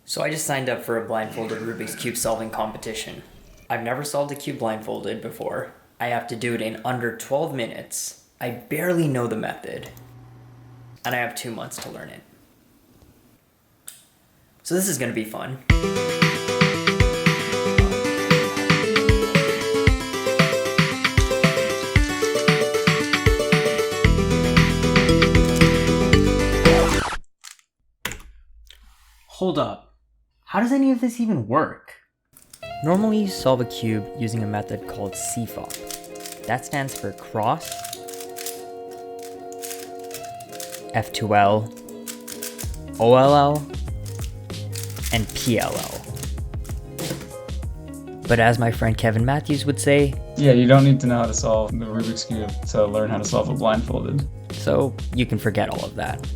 So I just signed up for a blindfolded Rubik's Cube solving competition. I've never solved a cube blindfolded before. I have to do it in under 12 minutes. I barely know the method. And I have 2 months to learn it. So this is gonna be fun. Hold up. How does any of this even work? Normally you solve a cube using a method called CFOP. That stands for cross, F2L, OLL, and PLL. But as my friend Kevin Matthews would say, yeah, you don't need to know how to solve the Rubik's Cube to learn how to solve it blindfolded. so you can forget all of that.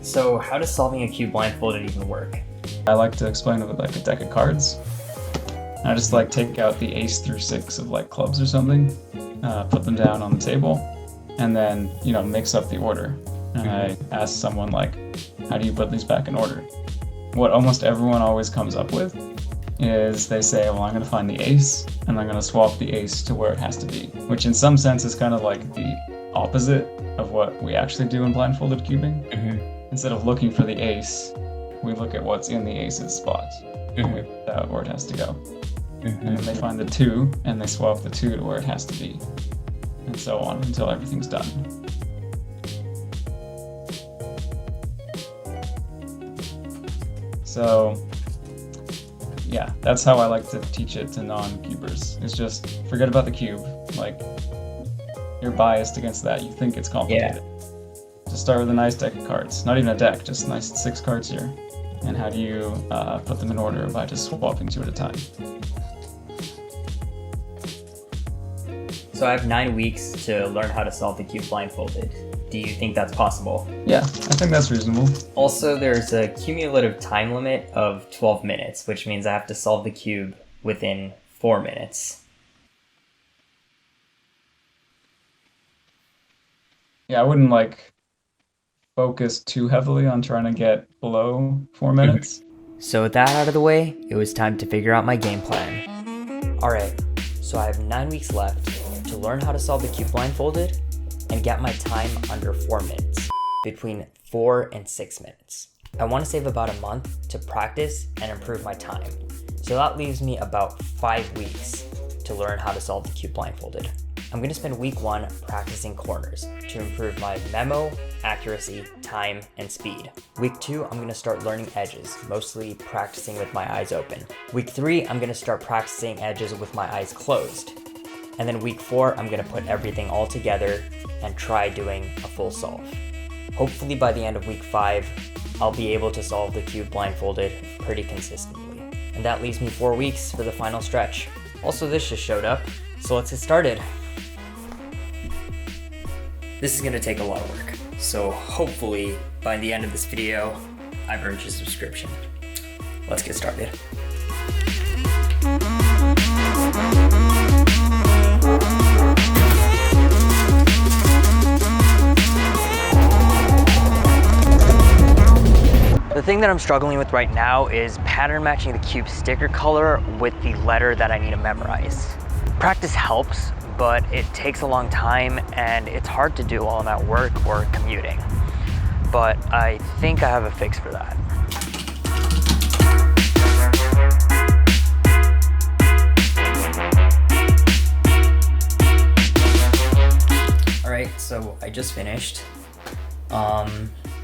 So how does solving a cube blindfolded even work? I like to explain it with like a deck of cards. I just like take out the ace through six of like clubs or something, put them down on the table, and then, mix up the order. And I ask someone like, how do you put these back in order? What almost everyone always comes up with is they say, well, I'm going to find the ace, and I'm going to swap the ace to where it has to be, which in some sense is kind of like the opposite of what we actually do in blindfolded cubing. Instead of looking for the ace, we look at what's in the ace's spot, and we put out where it has to go. And then they find the 2, and they swap the 2 to where it has to be, and so on until everything's done. So, yeah, that's how I like to teach it to non-cubers. It's just forget about the cube. Like, you're biased against that. You think it's complicated. Just start with a nice deck of cards. Not even a deck, just nice 6 cards here. And how do you put them in order? By just swapping 2 at a time. So I have 9 weeks to learn how to solve the cube blindfolded. Do you think that's possible? Yeah, I think that's reasonable. Also, there's a cumulative time limit of 12 minutes, which means I have to solve the cube within 4 minutes. Yeah, I wouldn't focus too heavily on trying to get below 4 minutes. So with that out of the way, it was time to figure out my game plan. Alright, so I have 9 weeks left to learn how to solve the cube blindfolded and get my time under 4 minutes, between 4 and 6 minutes. I want to save about a month to practice and improve my time. So that leaves me about 5 weeks to learn how to solve the cube blindfolded. I'm going to spend week 1 practicing corners to improve my memo, accuracy, time, and speed. Week 2, I'm going to start learning edges, mostly practicing with my eyes open. Week 3, I'm going to start practicing edges with my eyes closed. And then week 4, I'm going to put everything all together and try doing a full solve. Hopefully by the end of week 5, I'll be able to solve the cube blindfolded pretty consistently. And that leaves me 4 weeks for the final stretch. Also, this just showed up, so let's get started. This is going to take a lot of work, so hopefully by the end of this video, I've earned your subscription. Let's get started. The thing that I'm struggling with right now is pattern matching the cube sticker color with the letter that I need to memorize. Practice helps, but it takes a long time and it's hard to do while I'm at work or commuting. But I think I have a fix for that. All right, so I just finished.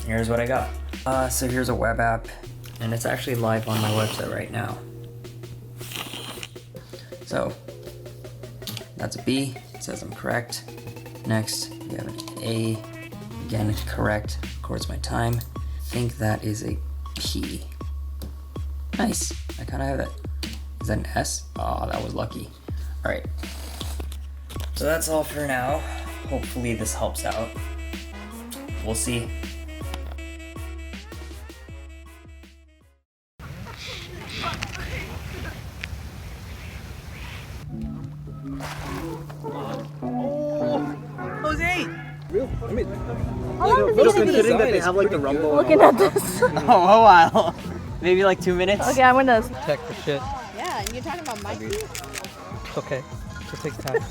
Here's what I got. So here's a web app, and it's actually live on my website right now. So that's a B, it says I'm correct. Next, we have an A, again, correct, records my time. I think that is a P. Nice, I kinda have it. Is that an S? Oh, that was lucky. All right, so that's all for now. Hopefully this helps out. We'll see. Considering that they have like the rumble. Looking at this. Oh, wow. Maybe like 2 minutes? Okay, I'm gonna. Tech for shit. Yeah, and you're talking about my feet? It's okay. It takes time.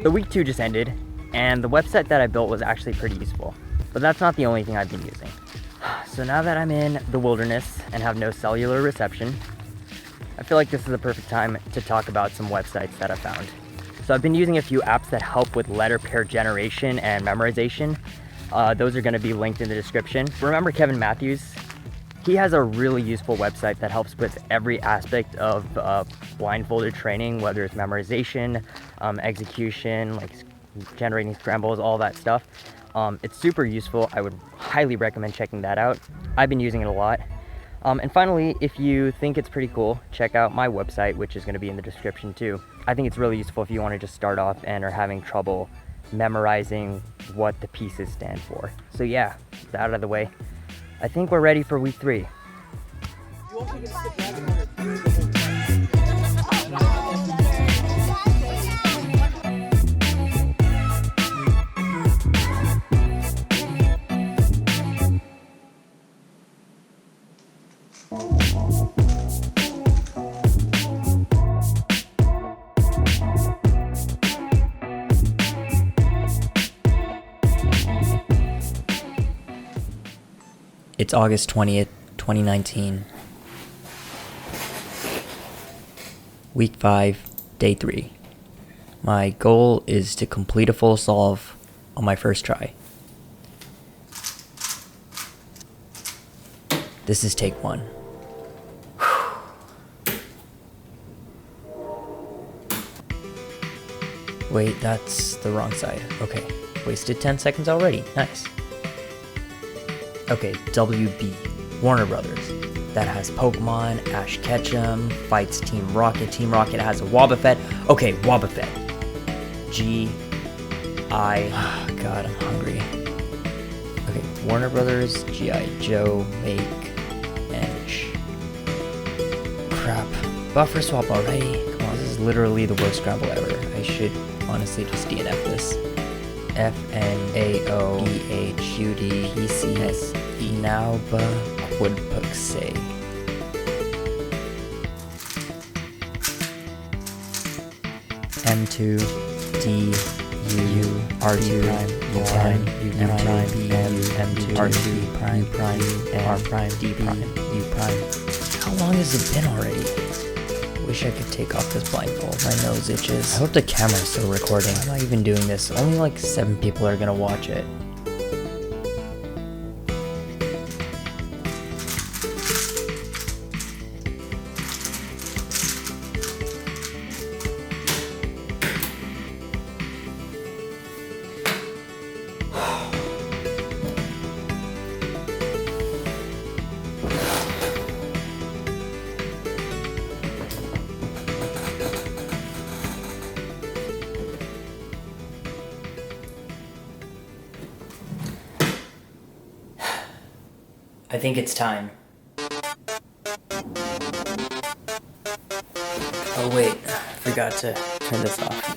The week 2 just ended, and the website that I built was actually pretty useful. But that's not the only thing I've been using. So now that I'm in the wilderness and have no cellular reception, I feel like this is the perfect time to talk about some websites that I found. So I've been using a few apps that help with letter pair generation and memorization. Those are going to be linked in the description. Remember Kevin Matthews? He has a really useful website that helps with every aspect of blindfolded training, whether it's memorization, execution, like generating scrambles, all that stuff. It's super useful. I would highly recommend checking that out. I've been using it a lot. And finally, if you think it's pretty cool, check out my website, which is going to be in the description too. I think it's really useful if you want to just start off and are having trouble memorizing what the pieces stand for. So yeah, that out of the way. I think we're ready for week 3. It's August 20th, 2019. Week 5, day 3. My goal is to complete a full solve on my first try. This is take 1. Wait, that's the wrong side. Okay, wasted 10 seconds already. Nice. Okay, WB, Warner Brothers. That has Pokemon, Ash Ketchum, fights Team Rocket. Team Rocket has a Wobbuffet. Okay, Wobbuffet. God, I'm hungry. Okay, Warner Brothers, G.I. Joe, Make, and crap. Buffer swap already? Come on, this is literally the worst scramble ever. I should honestly just DNF this. FNAO BHUD PCS Nauba Quidpuxay. M2 D U R2 prime U prime U prime B U M2 R2 prime U prime R prime D prime U prime. How long has it been already? Wish I could take off this blindfold. My nose itches. I hope the camera's still recording. Why am I even doing this? Only like 7 people are gonna watch it. I think it's time. Oh wait, I forgot to turn this off.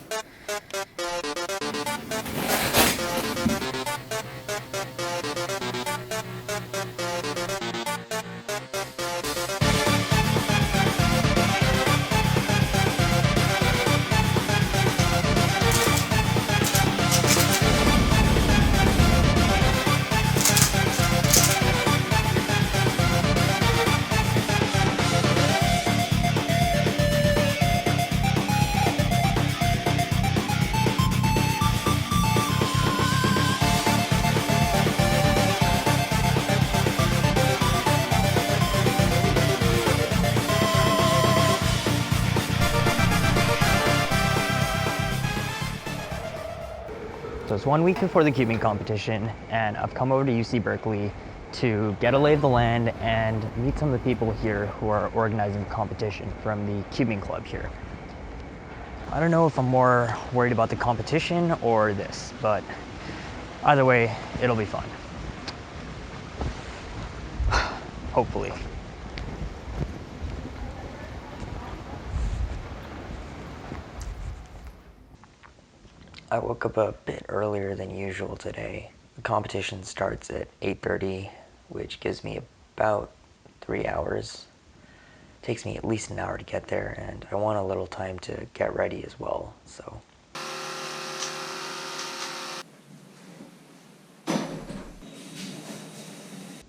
So it's 1 week before the cubing competition, and I've come over to UC Berkeley to get a lay of the land and meet some of the people here who are organizing the competition from the cubing club here. I don't know if I'm more worried about the competition or this, but either way, it'll be fun. Hopefully. I woke up a bit earlier than usual today. The competition starts at 8:30, which gives me about 3 hours. It takes me at least an hour to get there, and I want a little time to get ready as well, so.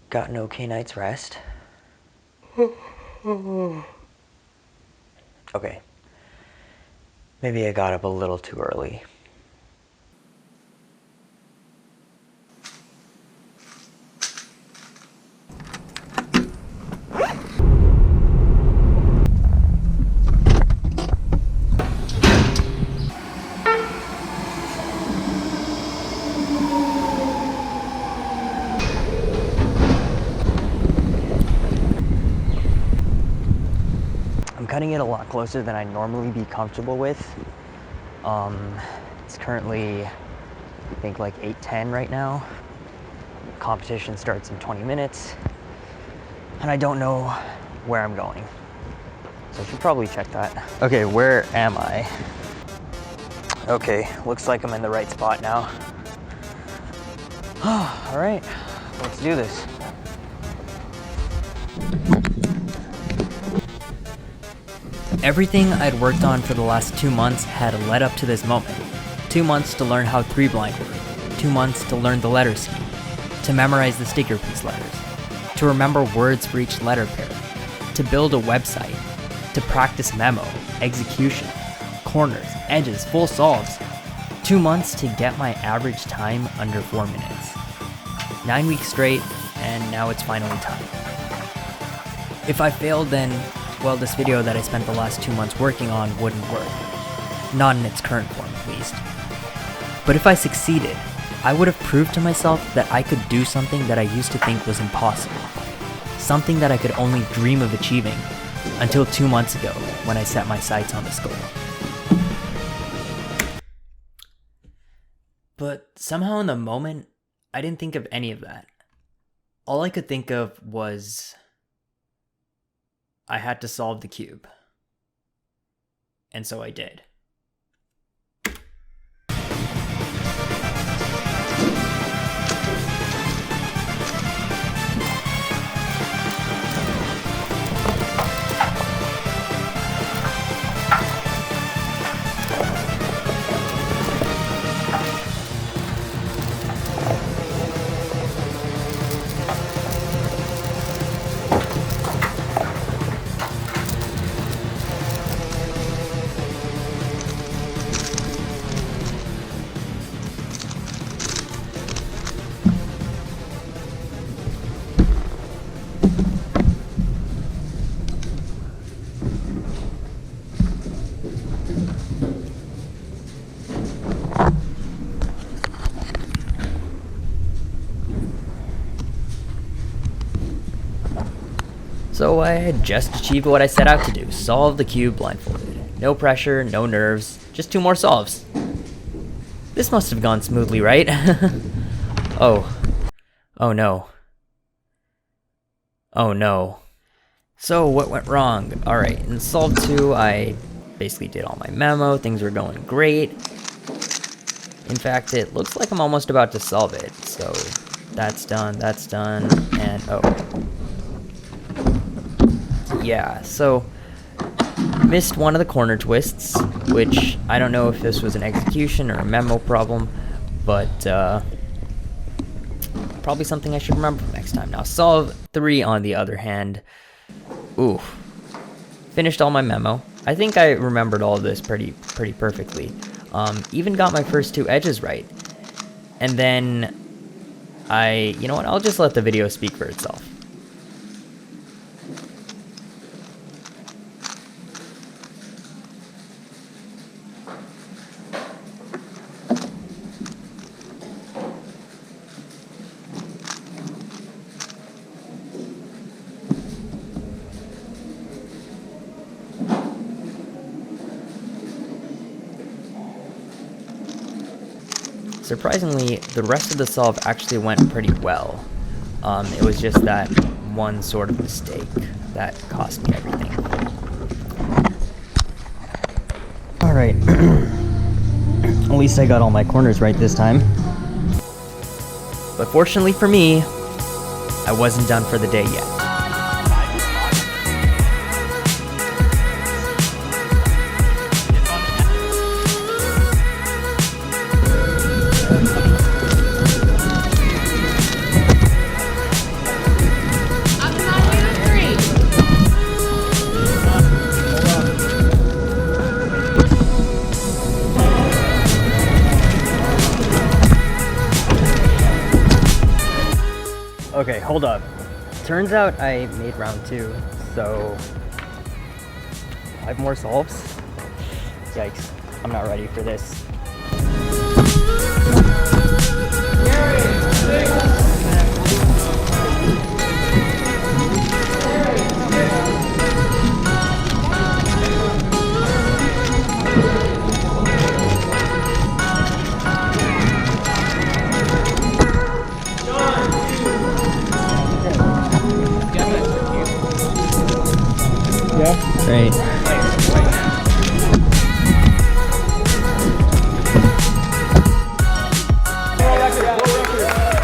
Got an okay night's rest. Okay. Maybe I got up a little too early. Cutting it a lot closer than I'd normally be comfortable with. It's currently, I think, like 8:10 right now. Competition starts in 20 minutes, and I don't know where I'm going. So I should probably check that. Okay, where am I? Okay, looks like I'm in the right spot now. All right, let's do this. Everything I'd worked on for the last 2 months had led up to this moment. 2 months to learn how 3-blind worked, 2 months to learn the letter scheme, to memorize the sticker piece letters, to remember words for each letter pair, to build a website, to practice memo, execution, corners, edges, full solves. 2 months to get my average time under 4 minutes. 9 weeks straight, and now it's finally time. If I failed, then well, this video that I spent the last 2 months working on wouldn't work. Not in its current form, at least. But if I succeeded, I would have proved to myself that I could do something that I used to think was impossible. Something that I could only dream of achieving until 2 months ago when I set my sights on this goal. But somehow in the moment, I didn't think of any of that. All I could think of was I had to solve the cube. And so I did. So I had just achieved what I set out to do, solve the cube blindfolded. No pressure, no nerves, just 2 more solves. This must have gone smoothly, right? Oh no. Oh no. So what went wrong? Alright, in solve 2, I basically did all my memo, things were going great. In fact, it looks like I'm almost about to solve it, so that's done, and oh. Yeah, so missed one of the corner twists, which I don't know if this was an execution or a memo problem, but probably something I should remember for next time. Now, solve 3 on the other hand, finished all my memo. I think I remembered all of this pretty perfectly. Even got my first 2 edges right. And then you know what, I'll just let the video speak for itself. Surprisingly, the rest of the solve actually went pretty well. It was just that one sort of mistake that cost me everything. Alright. At least I got all my corners right this time. But fortunately for me, I wasn't done for the day yet. hold up. Turns out I made round 2, so 5 more solves? Yikes, I'm not ready for this. Great.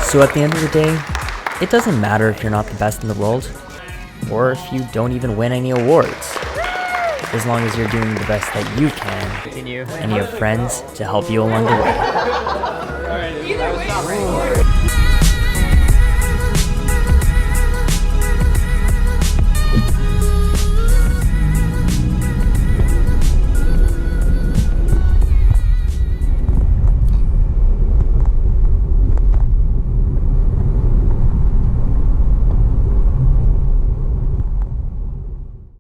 So at the end of the day, it doesn't matter if you're not the best in the world, or if you don't even win any awards, as long as you're doing the best that you can, and you have friends to help you along the way.